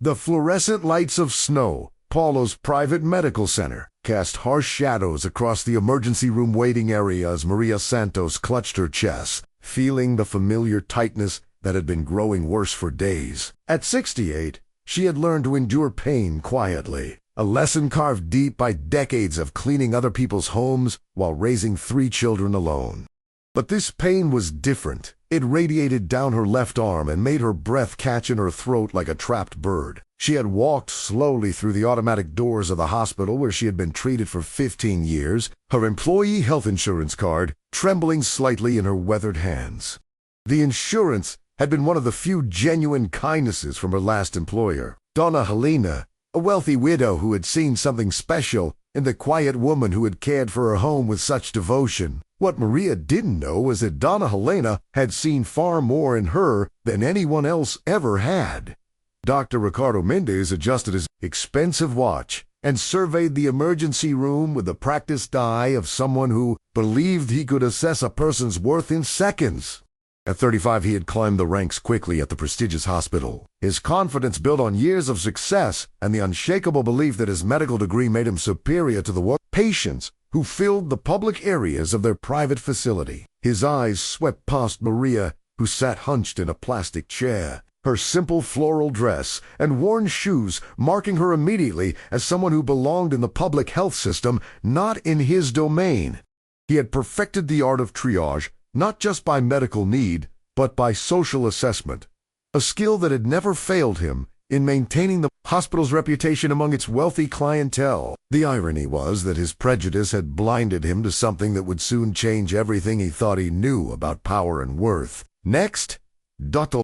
The fluorescent lights of snow, Paulo's private medical center, cast harsh shadows across the emergency room waiting area as Maria Santos clutched her chest, feeling the familiar tightness that had been growing worse for days. At 68, she had learned to endure pain quietly, a lesson carved deep by decades of cleaning other people's homes while raising 3 children alone. But this pain was different. It radiated down her left arm and made her breath catch in her throat like a trapped bird. She had walked slowly through the automatic doors of the hospital where she had been treated for 15 years, her employee health insurance card trembling slightly in her weathered hands. The insurance had been one of the few genuine kindnesses from her last employer. Donna Helena, a wealthy widow who had seen something special in the quiet woman who had cared for her home with such devotion. What Maria didn't know was that Donna Helena had seen far more in her than anyone else ever had. Dr. Ricardo Mendes adjusted his expensive watch and surveyed the emergency room with the practiced eye of someone who believed he could assess a person's worth in seconds. At 35, he had climbed the ranks quickly at the prestigious hospital. His confidence built on years of success and the unshakable belief that his medical degree made him superior to the patients who filled the public areas of their private facility. His eyes swept past Maria, who sat hunched in a plastic chair, her simple floral dress and worn shoes marking her immediately as someone who belonged in the public health system, not in his domain. He had perfected the art of triage, not just by medical need, but by social assessment, a skill that had never failed him in maintaining the hospital's reputation among its wealthy clientele. The irony was that his prejudice had blinded him to something that would soon change everything he thought he knew about power and worth. Next, Dr.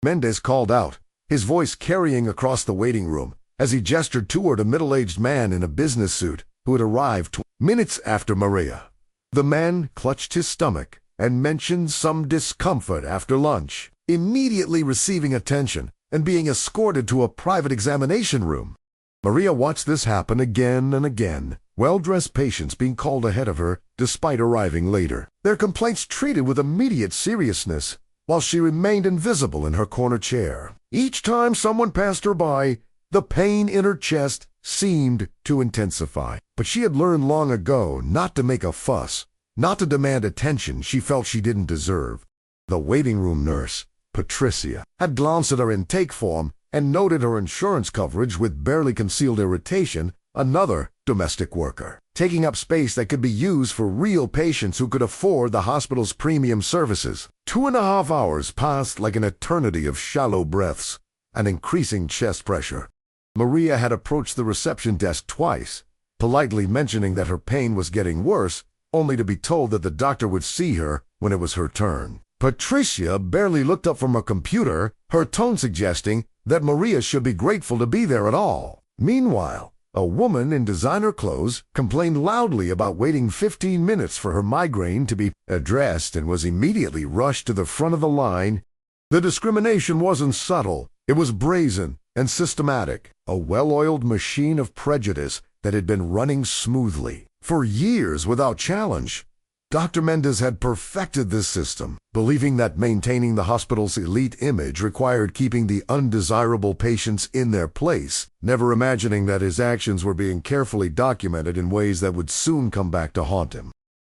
Mendes called out, his voice carrying across the waiting room as he gestured toward a middle-aged man in a business suit who had arrived minutes after Maria. The man clutched his stomach and mentioned some discomfort after lunch, immediately receiving attention and being escorted to a private examination room. Maria watched this happen again and again, well-dressed patients being called ahead of her despite arriving later, their complaints treated with immediate seriousness, while she remained invisible in her corner chair. Each time someone passed her by, the pain in her chest seemed to intensify. But she had learned long ago not to make a fuss, not to demand attention she felt she didn't deserve. The waiting room nurse, Patricia, had glanced at her intake form and noted her insurance coverage with barely concealed irritation. Another domestic worker, taking up space that could be used for real patients who could afford the hospital's premium services. 2.5 hours passed like an eternity of shallow breaths and increasing chest pressure. Maria had approached the reception desk twice, politely mentioning that her pain was getting worse, only to be told that the doctor would see her when it was her turn. Patricia barely looked up from her computer, her tone suggesting that Maria should be grateful to be there at all. Meanwhile, a woman in designer clothes complained loudly about waiting 15 minutes for her migraine to be addressed and was immediately rushed to the front of the line. The discrimination wasn't subtle. It was brazen and systematic, a well-oiled machine of prejudice that had been running smoothly for years without challenge. Dr. Mendes had perfected this system, believing that maintaining the hospital's elite image required keeping the undesirable patients in their place, never imagining that his actions were being carefully documented in ways that would soon come back to haunt him.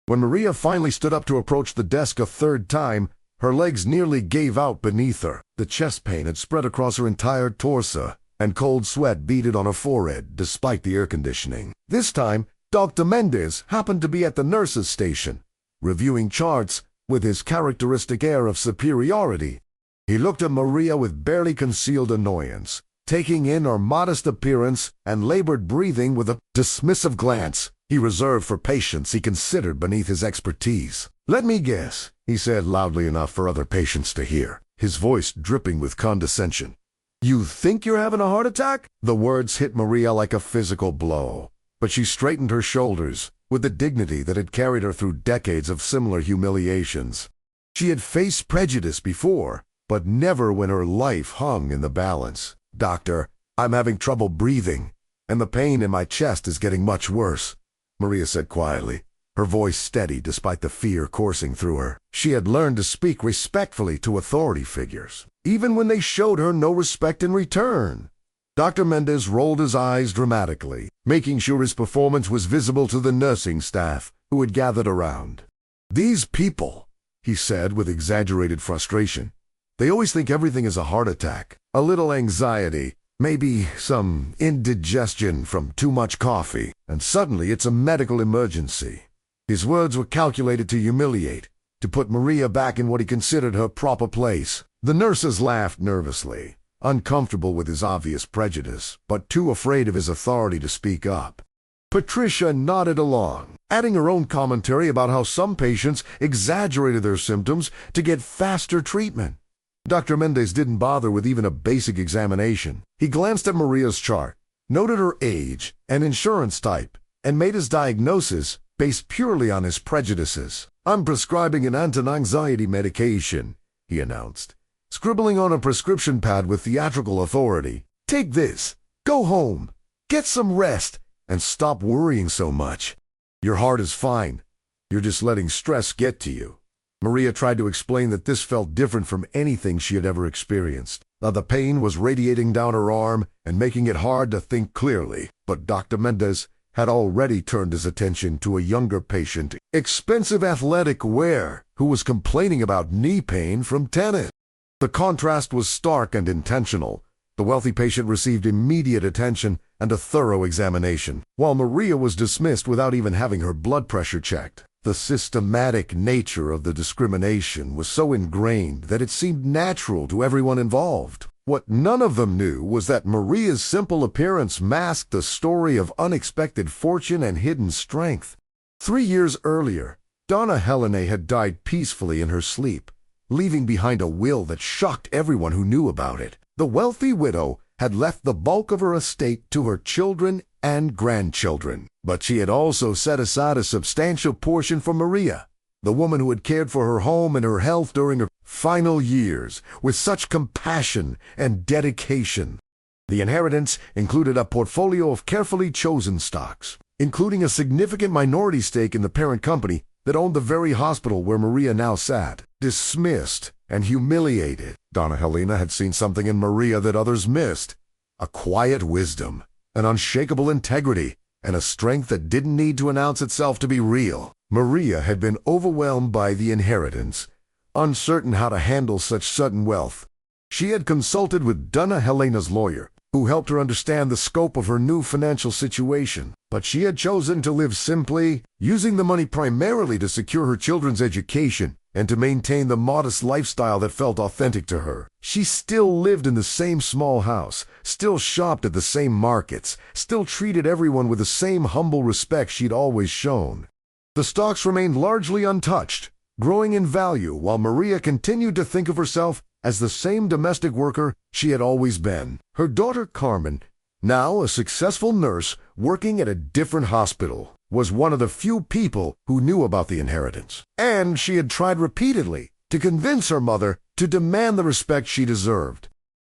When Maria finally stood up to approach the desk a third time, her legs nearly gave out beneath her. The chest pain had spread across her entire torso, and cold sweat beaded on her forehead despite the air conditioning. This time, Dr. Mendes happened to be at the nurse's station, reviewing charts with his characteristic air of superiority. He looked at Maria with barely concealed annoyance, taking in her modest appearance and labored breathing with a dismissive glance he reserved for patients he considered beneath his expertise. "Let me guess," he said loudly enough for other patients to hear, his voice dripping with condescension. "You think you're having a heart attack?" The words hit Maria like a physical blow, but she straightened her shoulders with the dignity that had carried her through decades of similar humiliations. She had faced prejudice before, but never when her life hung in the balance. "Doctor, I'm having trouble breathing, and the pain in my chest is getting much worse," Maria said quietly, her voice steady despite the fear coursing through her. She had learned to speak respectfully to authority figures, even when they showed her no respect in return. Dr. Mendes rolled his eyes dramatically, making sure his performance was visible to the nursing staff who had gathered around. "These people," he said with exaggerated frustration, "they always think everything is a heart attack, a little anxiety, maybe some indigestion from too much coffee, and suddenly it's a medical emergency." His words were calculated to humiliate, to put Maria back in what he considered her proper place. The nurses laughed nervously, uncomfortable with his obvious prejudice, but too afraid of his authority to speak up. Patricia nodded along, adding her own commentary about how some patients exaggerated their symptoms to get faster treatment. Dr. Mendes didn't bother with even a basic examination. He glanced at Maria's chart, noted her age and insurance type, and made his diagnosis based purely on his prejudices. "I'm prescribing an anti-anxiety medication," he announced, scribbling on a prescription pad with theatrical authority. "Take this, go home, get some rest, and stop worrying so much. Your heart is fine. You're just letting stress get to you." Maria tried to explain that this felt different from anything she had ever experienced. Now the pain was radiating down her arm and making it hard to think clearly, but Dr. Mendes had already turned his attention to a younger patient, expensive athletic wear, who was complaining about knee pain from tennis. The contrast was stark and intentional. The wealthy patient received immediate attention and a thorough examination, while Maria was dismissed without even having her blood pressure checked. The systematic nature of the discrimination was so ingrained that it seemed natural to everyone involved. What none of them knew was that Maria's simple appearance masked a story of unexpected fortune and hidden strength. 3 years earlier, Donna Helene had died peacefully in her sleep, leaving behind a will that shocked everyone who knew about it. The wealthy widow had left the bulk of her estate to her children and grandchildren, but she had also set aside a substantial portion for Maria, the woman who had cared for her home and her health during her final years with such compassion and dedication. The inheritance included a portfolio of carefully chosen stocks, including a significant minority stake in the parent company that owned the very hospital where Maria now sat. Dismissed and humiliated, Donna Helena had seen something in Maria that others missed: a quiet wisdom, an unshakable integrity, and a strength that didn't need to announce itself to be real. Maria had been overwhelmed by the inheritance, uncertain how to handle such sudden wealth. She had consulted with Donna Helena's lawyer, who helped her understand the scope of her new financial situation, but she had chosen to live simply, using the money primarily to secure her children's education and to maintain the modest lifestyle that felt authentic to her. She still lived in the same small house, still shopped at the same markets, still treated everyone with the same humble respect she'd always shown. The stocks remained largely untouched, growing in value while Maria continued to think of herself as the same domestic worker she had always been. Her daughter Carmen, now a successful nurse working at a different hospital, was one of the few people who knew about the inheritance, and she had tried repeatedly to convince her mother to demand the respect she deserved.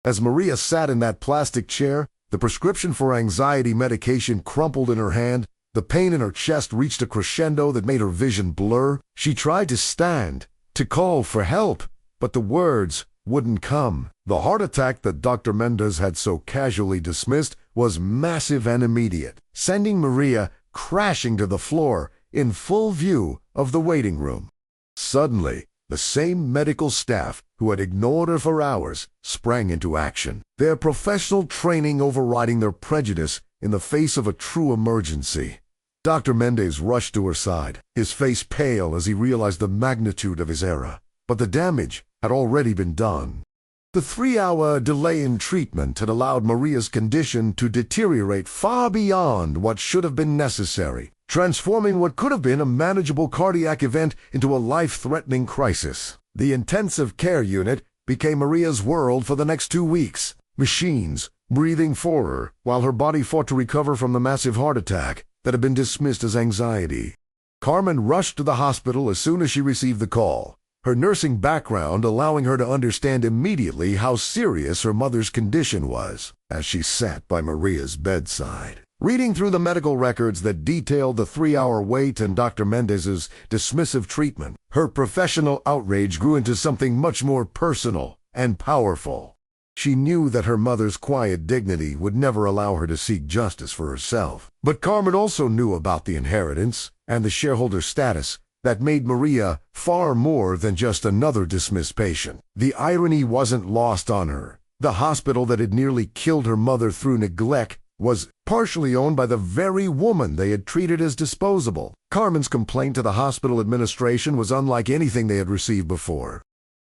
As Maria sat in that plastic chair, the prescription for anxiety medication crumpled in her hand. The pain in her chest reached a crescendo that made her vision blur. She tried to stand, to call for help, but the words wouldn't come. The heart attack that Dr. Mendes had so casually dismissed was massive and immediate, sending Maria crashing to the floor in full view of the waiting room. Suddenly, the same medical staff who had ignored her for hours sprang into action, their professional training overriding their prejudice in the face of a true emergency. Dr. Mendes rushed to her side, his face pale as he realized the magnitude of his error. But the damage had already been done. The 3-hour delay in treatment had allowed Maria's condition to deteriorate far beyond what should have been necessary, transforming what could have been a manageable cardiac event into a life-threatening crisis. The intensive care unit became Maria's world for the next 2 weeks. Machines breathing for her while her body fought to recover from the massive heart attack that had been dismissed as anxiety. Carmen rushed to the hospital as soon as she received the call, her nursing background allowing her to understand immediately how serious her mother's condition was. As she sat by Maria's bedside, reading through the medical records that detailed the 3-hour wait and Dr. Mendes's dismissive treatment, her professional outrage grew into something much more personal and powerful. She knew that her mother's quiet dignity would never allow her to seek justice for herself. But Carmen also knew about the inheritance and the shareholder status that made Maria far more than just another dismissed patient. The irony wasn't lost on her. The hospital that had nearly killed her mother through neglect was partially owned by the very woman they had treated as disposable. Carmen's complaint to the hospital administration was unlike anything they had received before.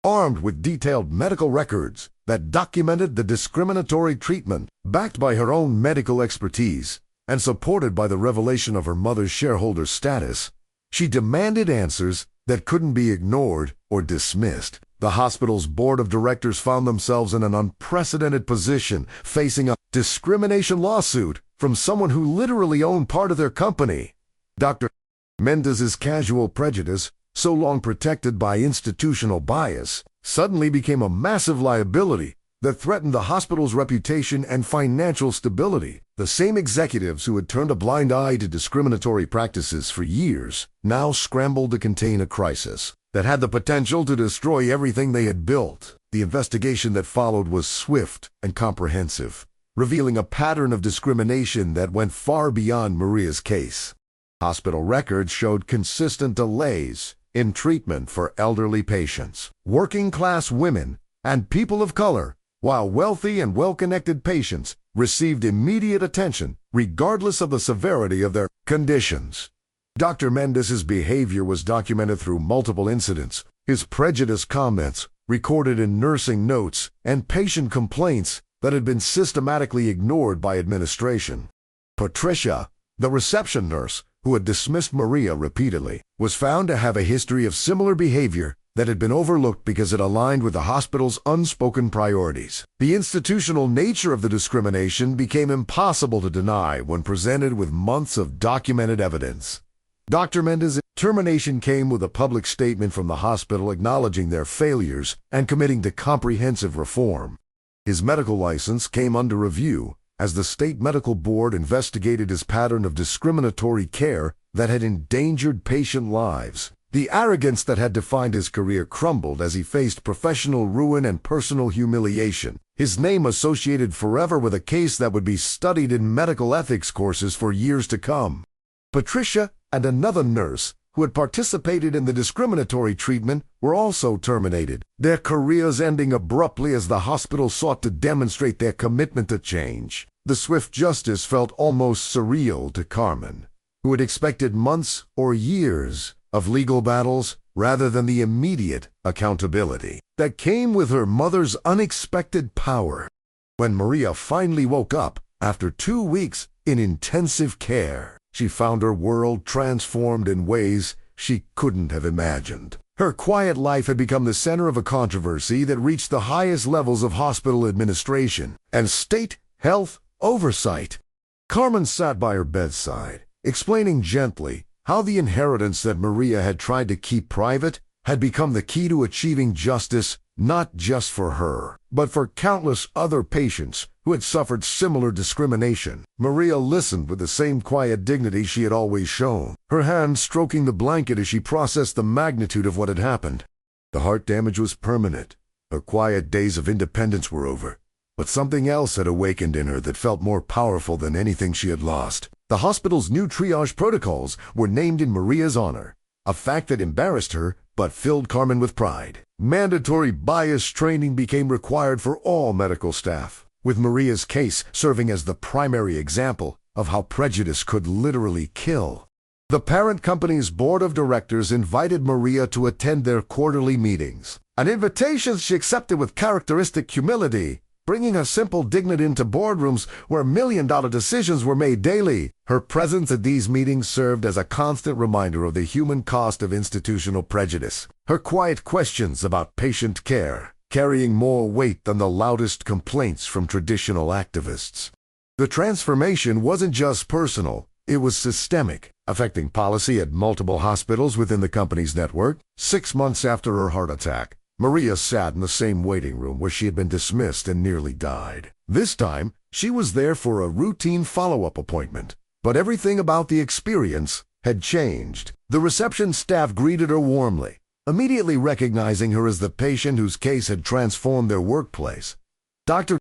Armed with detailed medical records that documented the discriminatory treatment, backed by her own medical expertise, and supported by the revelation of her mother's shareholder status, she demanded answers that couldn't be ignored or dismissed. The hospital's board of directors found themselves in an unprecedented position, facing a discrimination lawsuit from someone who literally owned part of their company. Dr. Mendes' casual prejudice, so long protected by institutional bias, suddenly became a massive liability that threatened the hospital's reputation and financial stability. The same executives who had turned a blind eye to discriminatory practices for years now scrambled to contain a crisis that had the potential to destroy everything they had built. The investigation that followed was swift and comprehensive, revealing a pattern of discrimination that went far beyond Maria's case. Hospital records showed consistent delays in treatment for elderly patients, working-class women, and people of color, while wealthy and well-connected patients received immediate attention regardless of the severity of their conditions. Dr. Mendes' behavior was documented through multiple incidents. His prejudiced comments, recorded in nursing notes, and patient complaints that had been systematically ignored by administration. Patricia, the reception nurse who had dismissed Maria repeatedly, was found to have a history of similar behavior that had been overlooked because it aligned with the hospital's unspoken priorities. The institutional nature of the discrimination became impossible to deny when presented with months of documented evidence. Dr. Mendes' termination came with a public statement from the hospital acknowledging their failures and committing to comprehensive reform. His medical license came under review as the state medical board investigated his pattern of discriminatory care that had endangered patient lives. The arrogance that had defined his career crumbled as he faced professional ruin and personal humiliation, his name associated forever with a case that would be studied in medical ethics courses for years to come. Patricia and another nurse who had participated in the discriminatory treatment were also terminated, their careers ending abruptly as the hospital sought to demonstrate their commitment to change. The swift justice felt almost surreal to Carmen, who had expected months or years of legal battles rather than the immediate accountability that came with her mother's unexpected power. When Maria finally woke up after 2 weeks in intensive care, she found her world transformed in ways she couldn't have imagined. Her quiet life had become the center of a controversy that reached the highest levels of hospital administration and state health oversight. Carmen sat by her bedside, explaining gently how the inheritance that Maria had tried to keep private had become the key to achieving justice not just for her, but for countless other patients who had suffered similar discrimination. Maria listened with the same quiet dignity she had always shown, her hand stroking the blanket as she processed the magnitude of what had happened. The heart damage was permanent. Her quiet days of independence were over, but something else had awakened in her that felt more powerful than anything she had lost. The hospital's new triage protocols were named in Maria's honor, a fact that embarrassed her but filled Carmen with pride. Mandatory bias training became required for all medical staff, with Maria's case serving as the primary example of how prejudice could literally kill. The parent company's board of directors invited Maria to attend their quarterly meetings, an invitation she accepted with characteristic humility, bringing her simple dignity into boardrooms where million-dollar decisions were made daily. Her presence at these meetings served as a constant reminder of the human cost of institutional prejudice, her quiet questions about patient care carrying more weight than the loudest complaints from traditional activists. The transformation wasn't just personal, it was systemic, affecting policy at multiple hospitals within the company's network. 6 months after her heart attack, Maria sat in the same waiting room where she had been dismissed and nearly died. This time, she was there for a routine follow-up appointment. But everything about the experience had changed. The reception staff greeted her warmly, immediately recognizing her as the patient whose case had transformed their workplace. Dr.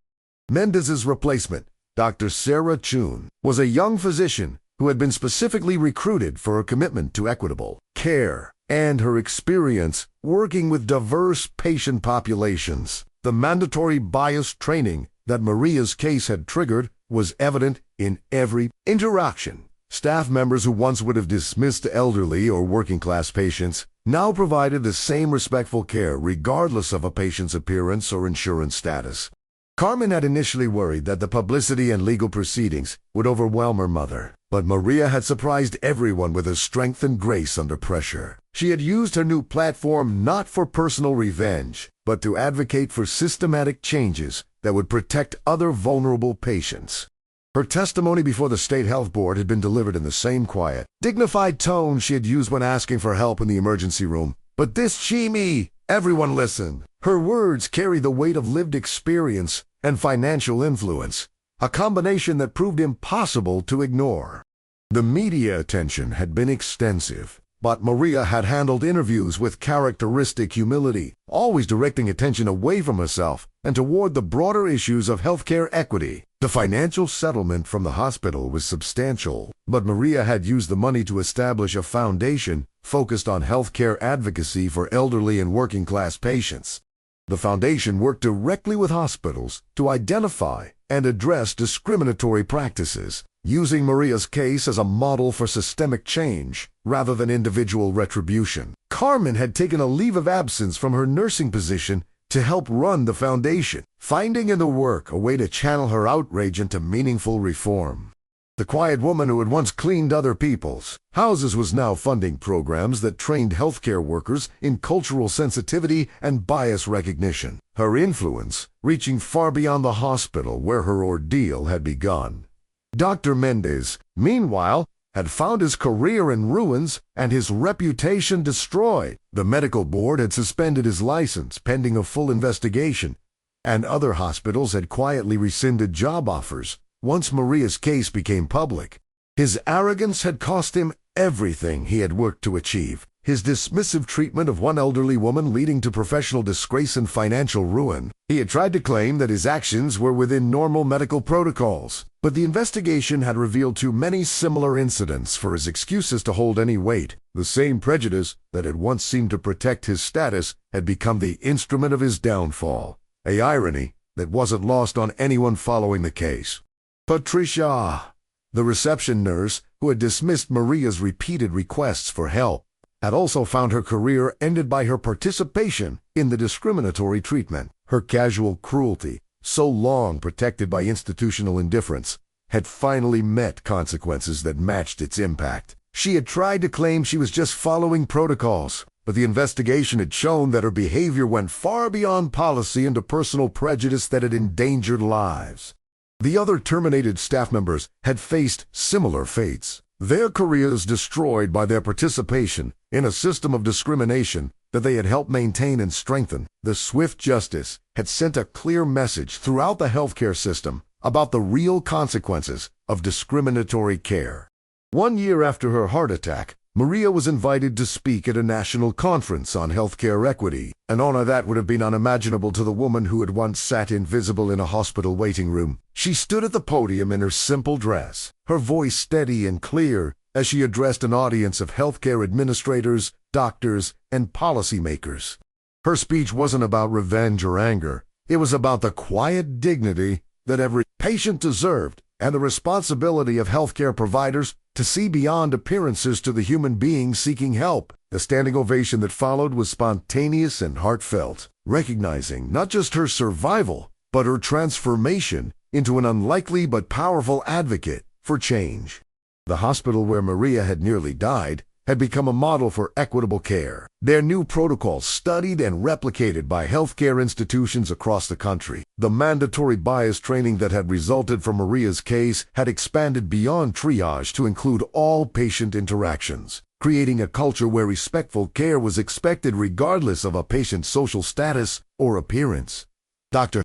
Mendes's replacement, Dr. Sarah Chun, was a young physician who had been specifically recruited for her commitment to equitable care and her experience working with diverse patient populations. The mandatory bias training that Maria's case had triggered was evident in every interaction. Staff members who once would have dismissed elderly or working-class patients now provided the same respectful care regardless of a patient's appearance or insurance status. Carmen had initially worried that the publicity and legal proceedings would overwhelm her mother, but Maria had surprised everyone with her strength and grace under pressure. She had used her new platform not for personal revenge, but to advocate for systematic changes that would protect other vulnerable patients. Her testimony before the State Health Board had been delivered in the same quiet, dignified tone she had used when asking for help in the emergency room. But this Chimi, everyone listened. Her words carried the weight of lived experience and financial influence, a combination that proved impossible to ignore. The media attention had been extensive, but Maria had handled interviews with characteristic humility, always directing attention away from herself and toward the broader issues of healthcare equity. The financial settlement from the hospital was substantial, but Maria had used the money to establish a foundation focused on healthcare advocacy for elderly and working-class patients. The foundation worked directly with hospitals to identify and address discriminatory practices, using Maria's case as a model for systemic change rather than individual retribution. Carmen had taken a leave of absence from her nursing position to help run the foundation, finding in the work a way to channel her outrage into meaningful reform. The quiet woman who had once cleaned other people's houses was now funding programs that trained healthcare workers in cultural sensitivity and bias recognition, her influence reaching far beyond the hospital where her ordeal had begun. Dr. Mendes, meanwhile, had found his career in ruins and his reputation destroyed. The medical board had suspended his license pending a full investigation, and other hospitals had quietly rescinded job offers once Maria's case became public. His arrogance had cost him everything he had worked to achieve, his dismissive treatment of one elderly woman leading to professional disgrace and financial ruin. He had tried to claim that his actions were within normal medical protocols, but the investigation had revealed too many similar incidents for his excuses to hold any weight. The same prejudice that had once seemed to protect his status had become the instrument of his downfall, a irony that wasn't lost on anyone following the case. Patricia, the reception nurse who had dismissed Maria's repeated requests for help, had also found her career ended by her participation in the discriminatory treatment. Her casual cruelty, so long protected by institutional indifference, had finally met consequences that matched its impact. She had tried to claim she was just following protocols, but the investigation had shown that her behavior went far beyond policy into personal prejudice that had endangered lives. The other terminated staff members had faced similar fates, their careers destroyed by their participation in a system of discrimination that they had helped maintain and strengthen. The swift justice had sent a clear message throughout the healthcare system about the real consequences of discriminatory care. 1 year after her heart attack, Maria was invited to speak at a national conference on healthcare equity, an honor that would have been unimaginable to the woman who had once sat invisible in a hospital waiting room. She stood at the podium in her simple dress, her voice steady and clear as she addressed an audience of healthcare administrators, doctors, and policymakers. Her speech wasn't about revenge or anger. It was about the quiet dignity that every patient deserved and the responsibility of healthcare providers to see beyond appearances to the human being seeking help. The standing ovation that followed was spontaneous and heartfelt, recognizing not just her survival, but her transformation into an unlikely but powerful advocate for change. The hospital where Maria had nearly died had become a model for equitable care, their new protocols studied and replicated by healthcare institutions across the country. The mandatory bias training that had resulted from Maria's case had expanded beyond triage to include all patient interactions, creating a culture where respectful care was expected regardless of a patient's social status or appearance. Dr.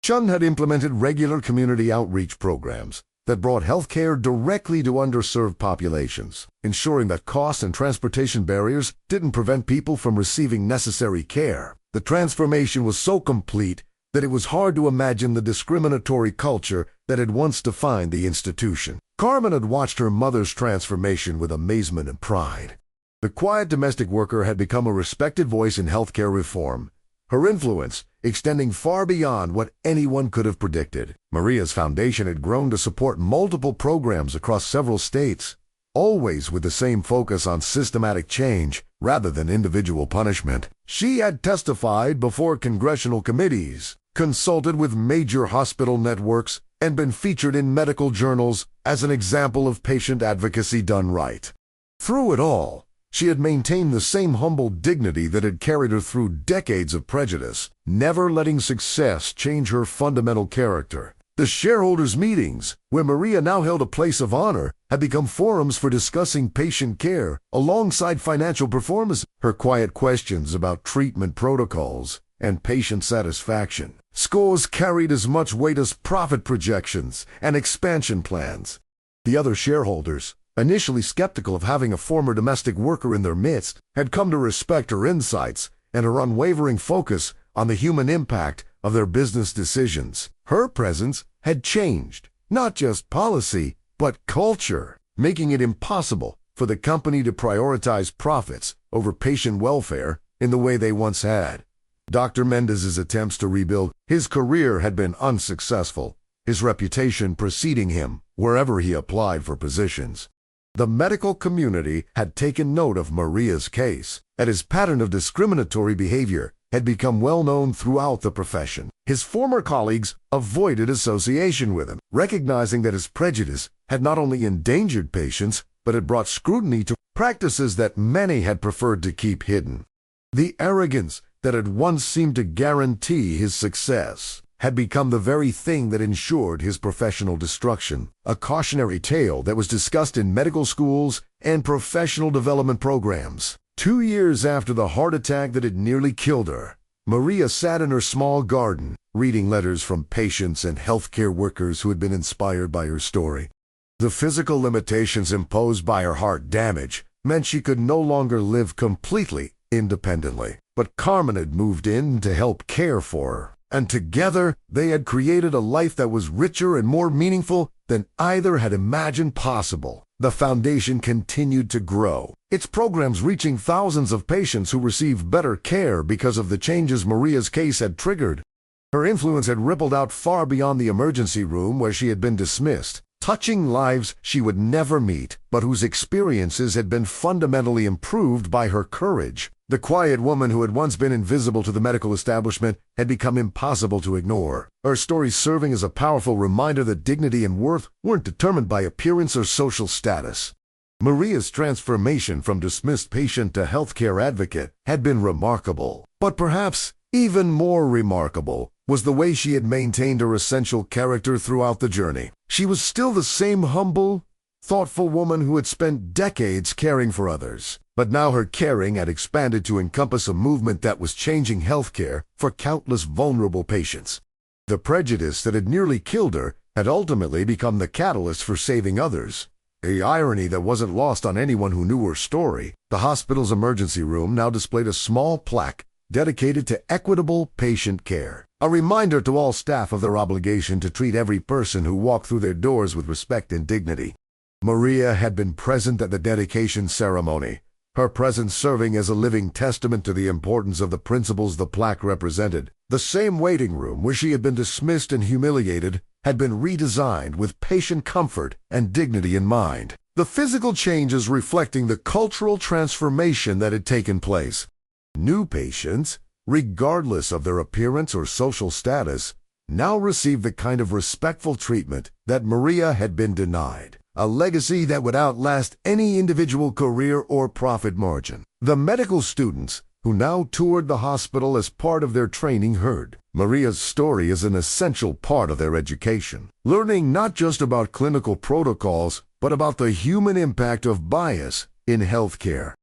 Chun had implemented regular community outreach programs that brought healthcare directly to underserved populations, ensuring that cost and transportation barriers didn't prevent people from receiving necessary care. The transformation was so complete that it was hard to imagine the discriminatory culture that had once defined the institution. Carmen had watched her mother's transformation with amazement and pride. The quiet domestic worker had become a respected voice in healthcare reform, her influence extending far beyond what anyone could have predicted. Maria's foundation had grown to support multiple programs across several states, always with the same focus on systematic change rather than individual punishment. She had testified before congressional committees, consulted with major hospital networks, and been featured in medical journals as an example of patient advocacy done right. Through it all, she had maintained the same humble dignity that had carried her through decades of prejudice, never letting success change her fundamental character. The shareholders' meetings, where Maria now held a place of honor, had become forums for discussing patient care alongside financial performance. Her quiet questions about treatment protocols and patient satisfaction scores carried as much weight as profit projections and expansion plans. The other shareholders, initially skeptical of having a former domestic worker in their midst, had come to respect her insights and her unwavering focus on the human impact of their business decisions. Her presence had changed not just policy, but culture, making it impossible for the company to prioritize profits over patient welfare in the way they once had. Dr. Mendes' attempts to rebuild his career had been unsuccessful, his reputation preceding him wherever he applied for positions. The medical community had taken note of Maria's case, and his pattern of discriminatory behavior had become well known throughout the profession. His former colleagues avoided association with him, recognizing that his prejudice had not only endangered patients, but had brought scrutiny to practices that many had preferred to keep hidden. The arrogance that had once seemed to guarantee his success had become the very thing that ensured his professional destruction, a cautionary tale that was discussed in medical schools and professional development programs. 2 years after the heart attack that had nearly killed her, Maria sat in her small garden, reading letters from patients and healthcare workers who had been inspired by her story. The physical limitations imposed by her heart damage meant she could no longer live completely independently. But Carmen had moved in to help care for her, and together they had created a life that was richer and more meaningful than either had imagined possible. The foundation continued to grow, its programs reaching thousands of patients who received better care because of the changes Maria's case had triggered. Her influence had rippled out far beyond the emergency room where she had been dismissed, touching lives she would never meet, but whose experiences had been fundamentally improved by her courage. The quiet woman who had once been invisible to the medical establishment had become impossible to ignore, her story serving as a powerful reminder that dignity and worth weren't determined by appearance or social status. Maria's transformation from dismissed patient to healthcare advocate had been remarkable, but perhaps even more remarkable was the way she had maintained her essential character throughout the journey. She was still the same humble, thoughtful woman who had spent decades caring for others. But now her caring had expanded to encompass a movement that was changing healthcare for countless vulnerable patients. The prejudice that had nearly killed her had ultimately become the catalyst for saving others. A irony that wasn't lost on anyone who knew her story. The hospital's emergency room now displayed a small plaque dedicated to equitable patient care, a reminder to all staff of their obligation to treat every person who walked through their doors with respect and dignity. Maria had been present at the dedication ceremony, her presence serving as a living testament to the importance of the principles the plaque represented. The same waiting room where she had been dismissed and humiliated had been redesigned with patient comfort and dignity in mind. The physical changes reflecting the cultural transformation that had taken place. New patients, regardless of their appearance or social status, now received the kind of respectful treatment that Maria had been denied, a legacy that would outlast any individual career or profit margin. The medical students who now toured the hospital as part of their training heard Maria's story as an essential part of their education, learning not just about clinical protocols, but about the human impact of bias in healthcare.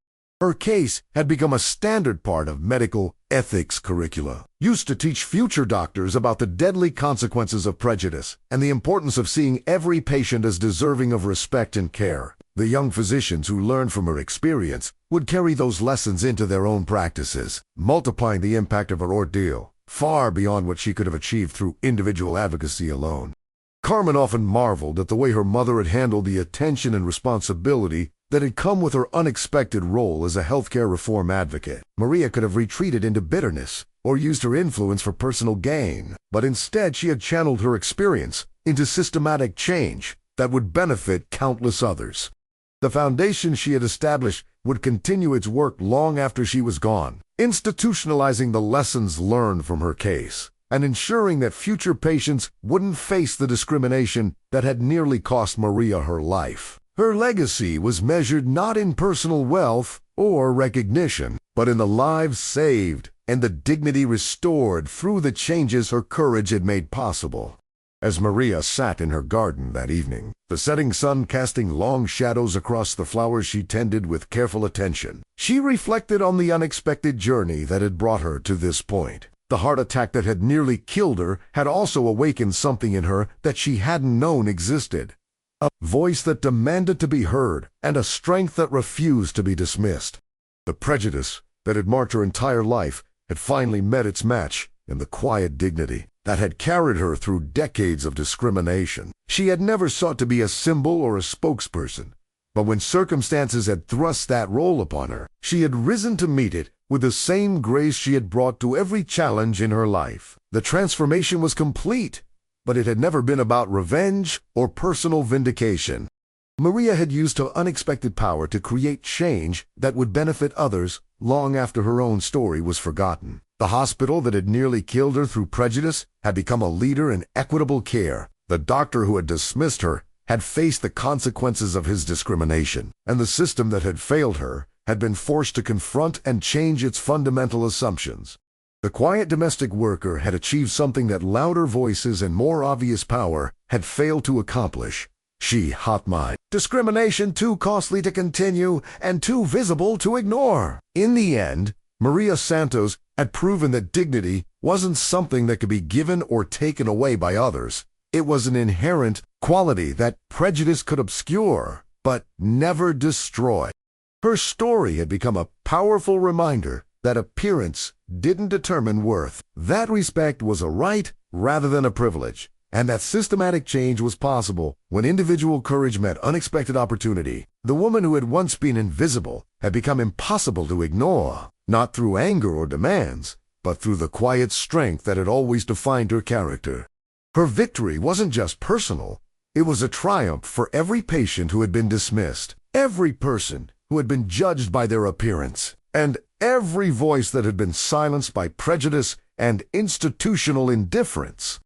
Her case had become a standard part of medical ethics curricula, used to teach future doctors about the deadly consequences of prejudice and the importance of seeing every patient as deserving of respect and care. The young physicians who learned from her experience would carry those lessons into their own practices, multiplying the impact of her ordeal. far beyond what she could have achieved through individual advocacy alone. Carmen often marveled at the way her mother had handled the attention and responsibility that had come with her unexpected role as a healthcare reform advocate. Maria could have retreated into bitterness or used her influence for personal gain, but instead she had channeled her experience into systematic change that would benefit countless others. The foundation she had established would continue its work long after she was gone, institutionalizing the lessons learned from her case and ensuring that future patients wouldn't face the discrimination that had nearly cost Maria her life. Her legacy was measured not in personal wealth or recognition, but in the lives saved and the dignity restored through the changes her courage had made possible. As Maria sat in her garden that evening, the setting sun casting long shadows across the flowers she tended with careful attention, she reflected on the unexpected journey that had brought her to this point. The heart attack that had nearly killed her had also awakened something in her that she hadn't known existed. A voice that demanded to be heard and a strength that refused to be dismissed. The prejudice that had marked her entire life had finally met its match in the quiet dignity that had carried her through decades of discrimination. She had never sought to be a symbol or a spokesperson, but when circumstances had thrust that role upon her, she had risen to meet it with the same grace she had brought to every challenge in her life. The transformation was complete, but it had never been about revenge or personal vindication. Maria had used her unexpected power to create change that would benefit others long after her own story was forgotten. The hospital that had nearly killed her through prejudice had become a leader in equitable care. The doctor who had dismissed her had faced the consequences of his discrimination, and the system that had failed her had been forced to confront and change its fundamental assumptions. The quiet domestic worker had achieved something that louder voices and more obvious power had failed to accomplish. She hot mind. Discrimination too costly to continue and too visible to ignore. In the end, Maria Santos had proven that dignity wasn't something that could be given or taken away by others. It was an inherent quality that prejudice could obscure, but never destroy. Her story had become a powerful reminder that appearance didn't determine worth. That respect was a right rather than a privilege, and that systematic change was possible when individual courage met unexpected opportunity. The woman who had once been invisible had become impossible to ignore, not through anger or demands, but through the quiet strength that had always defined her character. Her victory wasn't just personal, it was a triumph for every patient who had been dismissed, every person who had been judged by their appearance, and every voice that had been silenced by prejudice and institutional indifference.